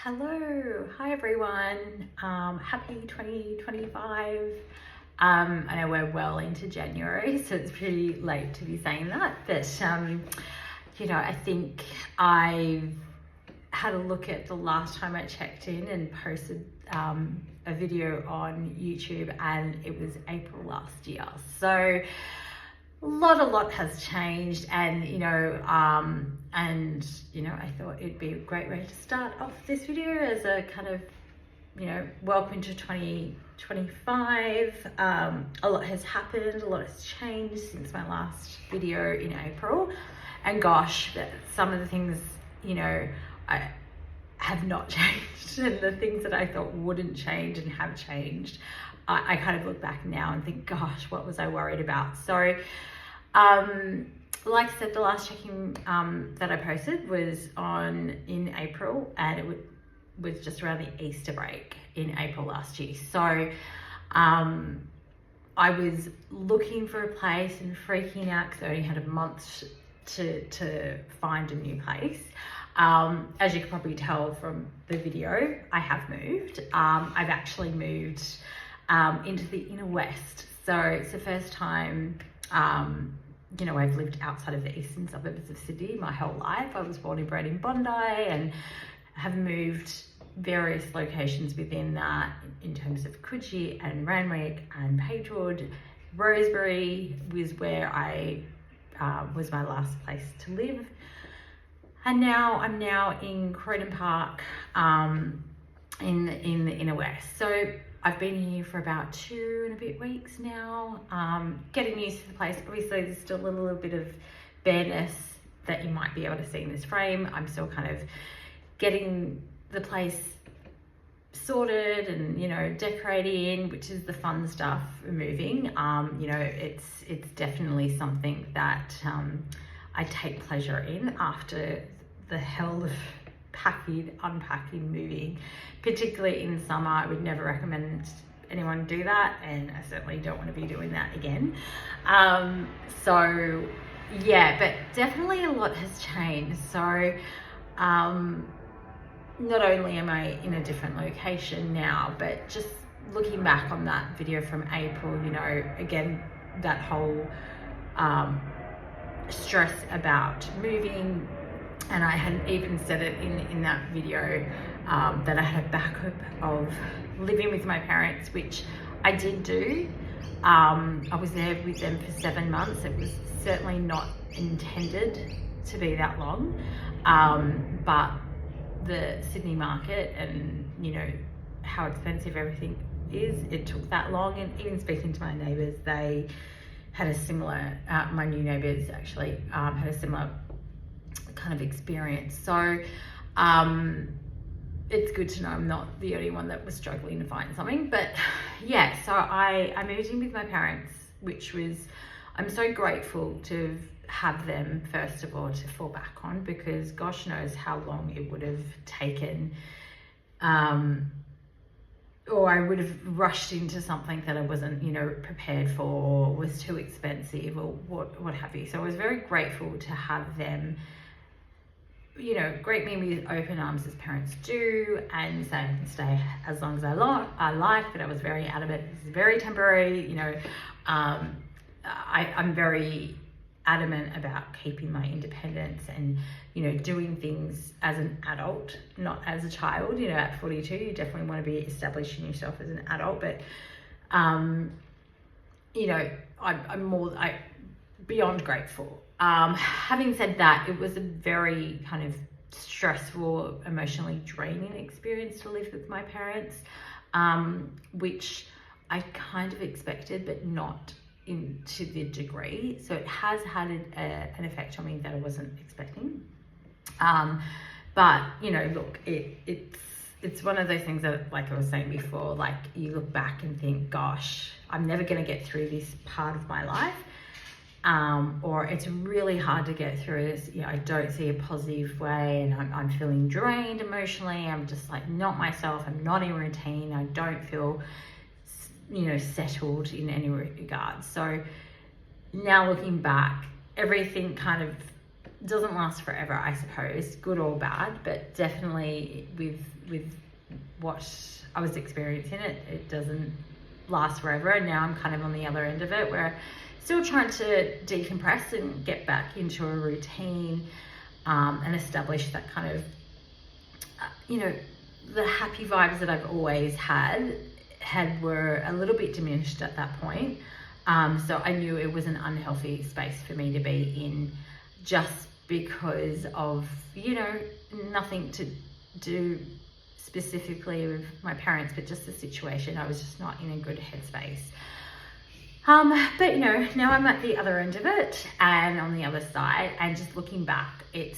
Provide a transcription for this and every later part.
Hello, hi everyone. Happy 2025. I know we're well into January, so it's pretty late to be saying that, but I think I've had a look at the last time I checked in and posted a video on YouTube, and it was April last year. So a lot has changed, and I thought it'd be a great way to start off this video as a kind of welcome to 2025. A lot has happened, a lot has changed since my last video in April, and gosh, some of the things I have not changed, and the things that I thought wouldn't change and have changed. I kind of look back now and think, gosh, what was I worried about? So like I said, the last check-in that I posted was in April, and it was just around the Easter break in April last year. So I was looking for a place and freaking out because I only had a month to find a new place. As you can probably tell from the video, I have moved. I've actually moved into the inner west. So it's the first time I've lived outside of the eastern suburbs of Sydney my whole life. I was born and bred in Bondi and have moved various locations within that in terms of Coogee and Randwick and Pagewood. Rosebery was where I was my last place to live. And now I'm in Croydon Park in the inner west. So I've been here for about 2 and a bit weeks now, getting used to the place. Obviously, there's still a little bit of bareness that you might be able to see in this frame. I'm still kind of getting the place sorted and, decorating, which is the fun stuff, moving. It's definitely something that I take pleasure in after the hell of packing, unpacking, moving, particularly in summer. I would never recommend anyone do that, and I certainly don't want to be doing that again. But definitely a lot has changed. So not only am I in a different location now, but just looking back on that video from April, again, that whole stress about moving. And I hadn't even said it in that video that I had a backup of living with my parents, which I did do. I was there with them for 7 months. It was certainly not intended to be that long, but the Sydney market and how expensive everything is, it took that long. And even speaking to my neighbours, they had a similar, my new neighbours actually had a similar kind of experience. So it's good to know I'm not the only one that was struggling to find something. But yeah, so I moved in with my parents, which was, I'm so grateful to have them first of all to fall back on, because gosh knows how long it would have taken, or I would have rushed into something that I wasn't, prepared for, or was too expensive, or what have you. So I was very grateful to have them, greet me with open arms as parents do, and say I can stay as long as I like, but I was very adamant, this is very temporary. I'm very adamant about keeping my independence and, doing things as an adult, not as a child. At 42, you definitely want to be establishing yourself as an adult, but, I'm beyond grateful. Having said that, it was a very kind of stressful, emotionally draining experience to live with my parents, which I kind of expected, but not to the degree. So it has had an effect on me that I wasn't expecting. But look, it's one of those things that, like I was saying before, like you look back and think, gosh, I'm never going to get through this part of my life. Or it's really hard to get through this. I don't see a positive way, and I'm feeling drained emotionally. I'm just like not myself. I'm not in routine. I don't feel, settled in any regard. So now looking back, everything kind of, doesn't last forever, I suppose, good or bad, but definitely with what I was experiencing, it doesn't last forever. And now I'm kind of on the other end of it, where still trying to decompress and get back into a routine, and establish that kind of, the happy vibes that I've always had were a little bit diminished at that point. So I knew it was an unhealthy space for me to be in, just because of, nothing to do specifically with my parents, but just the situation. I was just not in a good headspace. But now I'm at the other end of it and on the other side, and just looking back, it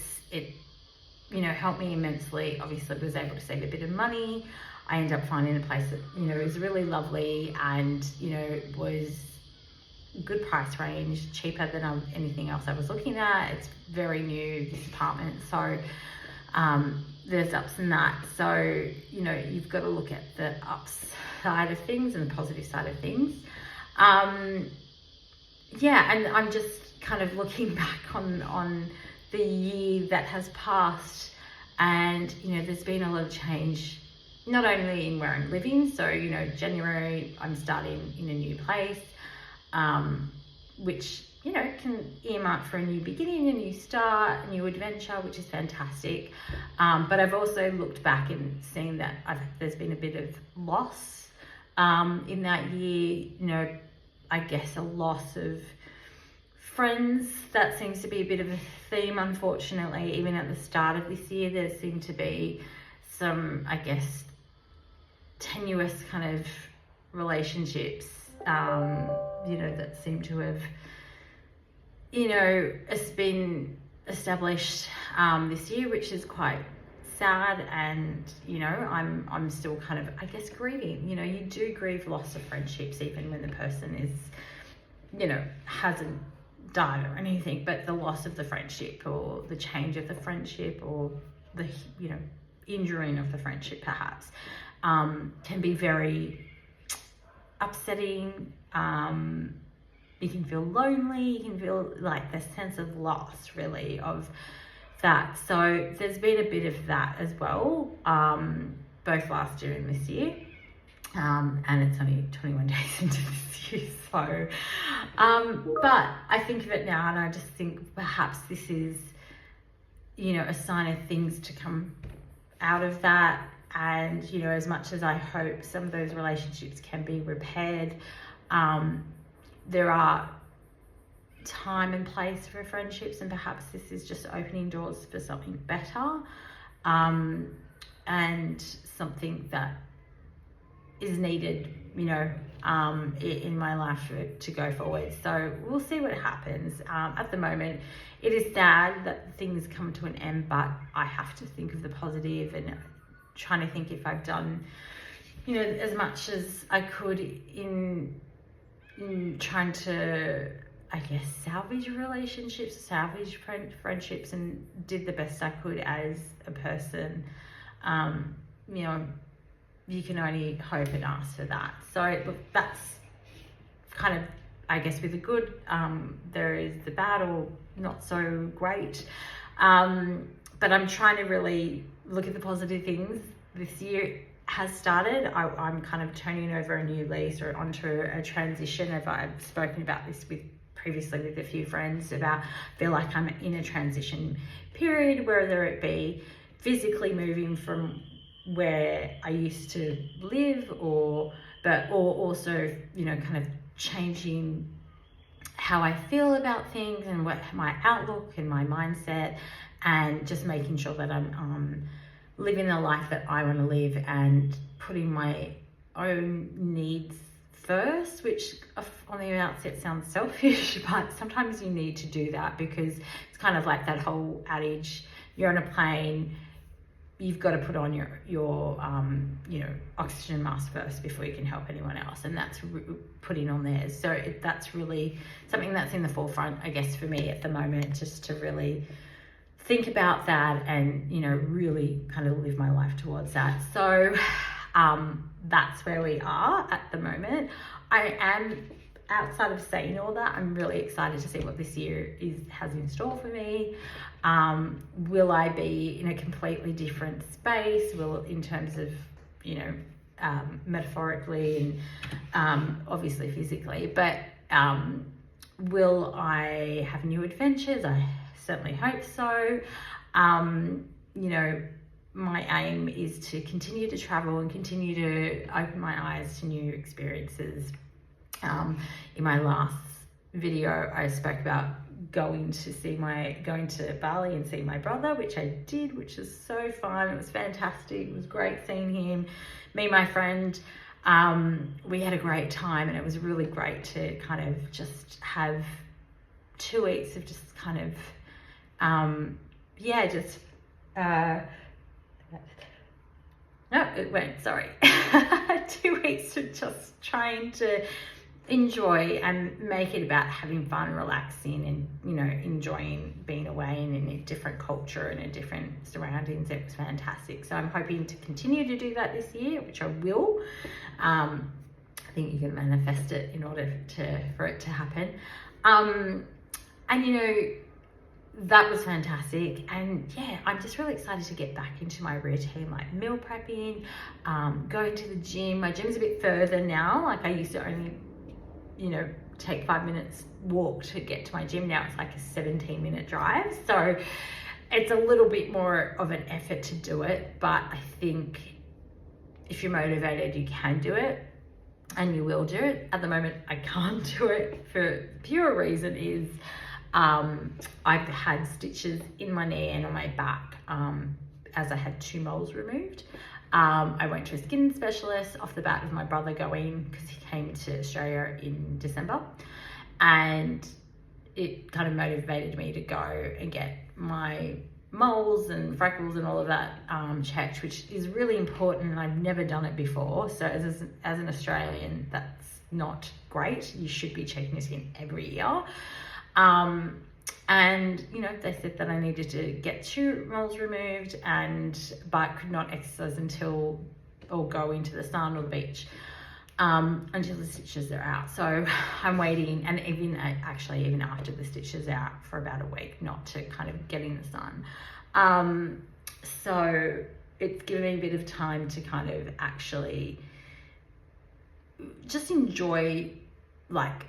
helped me immensely. Obviously, I was able to save a bit of money. I ended up finding a place that, is really lovely and, was good price range, cheaper than anything else I was looking at. It's very new, this apartment, so there's ups and that. So, you've got to look at the upside of things and the positive side of things. And I'm just kind of looking back on the year that has passed, and there's been a lot of change, not only in where I'm living. So January I'm starting in a new place, which can earmark for a new beginning, a new start, a new adventure, which is fantastic. But I've also looked back and seen that there's been a bit of loss in that year. I guess a loss of friends. That seems to be a bit of a theme, unfortunately. Even at the start of this year, there seemed to be some, I guess, tenuous kind of relationships, that seem to have, it's been established this year, which is quite sad. And I'm still kind of, I guess, grieving. You do grieve loss of friendships even when the person is, hasn't died or anything, but the loss of the friendship, or the change of the friendship, or the injuring of the friendship perhaps, can be very upsetting. You can feel lonely, you can feel like the sense of loss, really, of that. So there's been a bit of that as well, both last year and this year. And it's only 21 days into this year, so but I think of it now, and I just think perhaps this is a sign of things to come out of that. And as much as I hope some of those relationships can be repaired, there are time and place for friendships, and perhaps this is just opening doors for something better, and something that is needed, in my life to go forward. So we'll see what happens. At the moment, it is sad that things come to an end, but I have to think of the positive and trying to think if I've done, as much as I could in trying to, I guess, salvage relationships, salvage friendships, and did the best I could as a person. You can only hope and ask for that. So look, that's kind of, I guess, with the good, there is the bad, or not so great. But I'm trying to really look at the positive things. This year has started. I'm kind of turning over a new lease, or onto a transition. I've spoken about this previously with a few friends about, feel like I'm in a transition period, whether it be physically moving from where I used to live, or also, kind of changing how I feel about things, and what my outlook and my mindset, and just making sure that I'm living the life that I want to live, and putting my own needs first, which on the outset sounds selfish, but sometimes you need to do that, because it's kind of like that whole adage, you're on a plane, you've got to put on your oxygen mask first before you can help anyone else, and that's putting on theirs. So that's really something that's in the forefront, I guess, for me at the moment, just to really think about that, and really kind of live my life towards that. So that's where we are at the moment. I am outside of saying all that, I'm really excited to see what this year has in store for me. Will I be in a completely different space? Will, in terms of, you know, metaphorically and obviously physically, but will I have new adventures? I certainly hope so. You know, my aim is to continue to travel and continue to open my eyes to new experiences. In my last video, I spoke about going to Bali and see my brother, which I did, which was so fun. It was fantastic. It was great seeing him. Me and my friend, we had a great time, and it was really great to kind of just have 2 weeks of just kind of, no, it went, sorry. 2 weeks of just trying to enjoy and make it about having fun, relaxing, and, you know, enjoying being away and in a different culture and a different surroundings. It was fantastic. So I'm hoping to continue to do that this year, which I will. I think you can manifest it in order for it to happen. And, you know, that was fantastic. And yeah, I'm just really excited to get back into my routine, like meal prepping, going to the gym. My gym's a bit further now. Like, I used to only, you know, take 5 minutes walk to get to my gym. Now it's like a 17-minute drive. So it's a little bit more of an effort to do it, but I think if you're motivated, you can do it, and you will do it. At the moment, I can't do it for pure reason is I've had stitches in my knee and on my back as I had 2 moles removed. I went to a skin specialist off the bat of my brother going, because he came to Australia in December, and it kind of motivated me to go and get my moles and freckles and all of that checked, which is really important, and I've never done it before. So as an Australian, that's not great. You should be checking your skin every year. And, you know, they said that I needed to get 2 moles removed, but could not exercise or go into the sun or the beach until the stitches are out. So I'm waiting, and even after the stitches are out, for about a week, not to kind of get in the sun. So it's given me a bit of time to kind of actually just enjoy, like,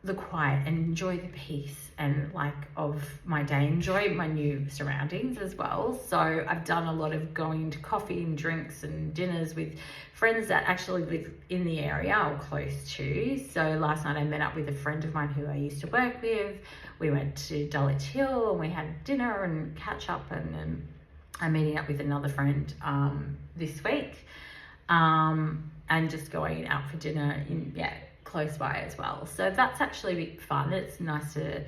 the quiet and enjoy the peace and, like, of my day, enjoy my new surroundings as well. So I've done a lot of going to coffee and drinks and dinners with friends that actually live in the area or close to. So last night I met up with a friend of mine who I used to work with. We went to Dulwich Hill and we had dinner and catch up, and I'm meeting up with another friend this week, and just going out for dinner close by as well. So that's actually a bit fun. It's nice to,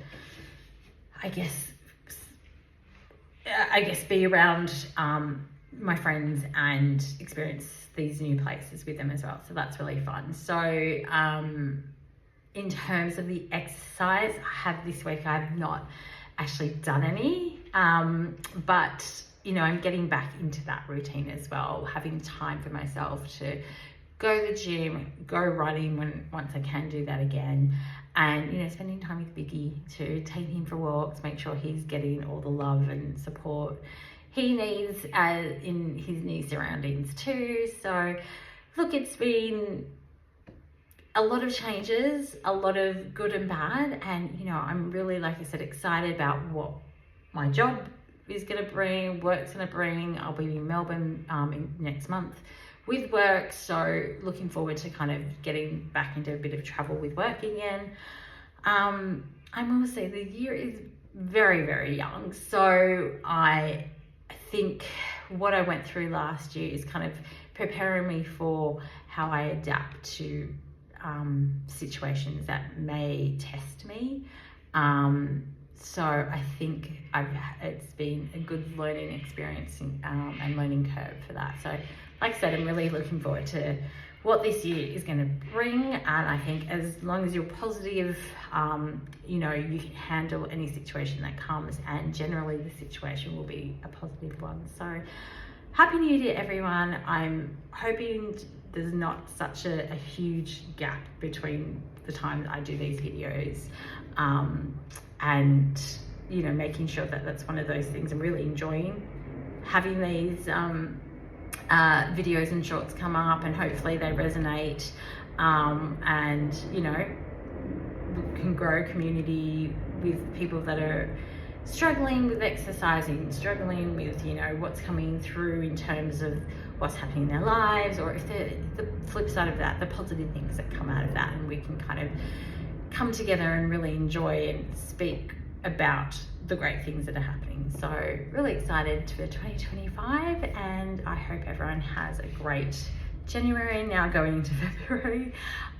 I guess be around my friends and experience these new places with them as well. So that's really fun. So in terms of the exercise this week, I've not actually done any, but, you know, I'm getting back into that routine as well, having time for myself to go to the gym, go running once I can do that again, and, you know, spending time with Biggie to take him for walks, make sure he's getting all the love and support he needs in his new surroundings too. So look, it's been a lot of changes, a lot of good and bad, and, you know, I'm really, like I said, excited about what my job is going to bring, work's going to bring. I'll be in Melbourne next month with work, so looking forward to kind of getting back into a bit of travel with work again. I will say the year is very, very young, so I think what I went through last year is kind of preparing me for how I adapt to situations that may test me. So I think it's been a good learning experience and learning curve for that. So like I said, I'm really looking forward to what this year is going to bring. And I think as long as you're positive, you know, you can handle any situation that comes, and generally the situation will be a positive one. So happy New Year, everyone. I'm hoping there's not such a huge gap between the time that I do these videos, and you know, making sure that that's one of those things I'm really enjoying, having these videos and shorts come up, and hopefully they resonate, and you know, can grow community with people that are struggling with exercising, struggling with, you know, what's coming through in terms of what's happening in their lives, or if the flip side of that, the positive things that come out of that, and we can kind of come together and really enjoy and speak about the great things that are happening. So really excited for 2025, and I hope everyone has a great January, now going into February.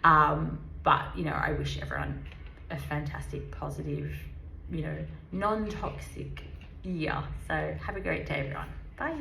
But you know, I wish everyone a fantastic, positive, you know, non-toxic year. So have a great day, everyone. Bye.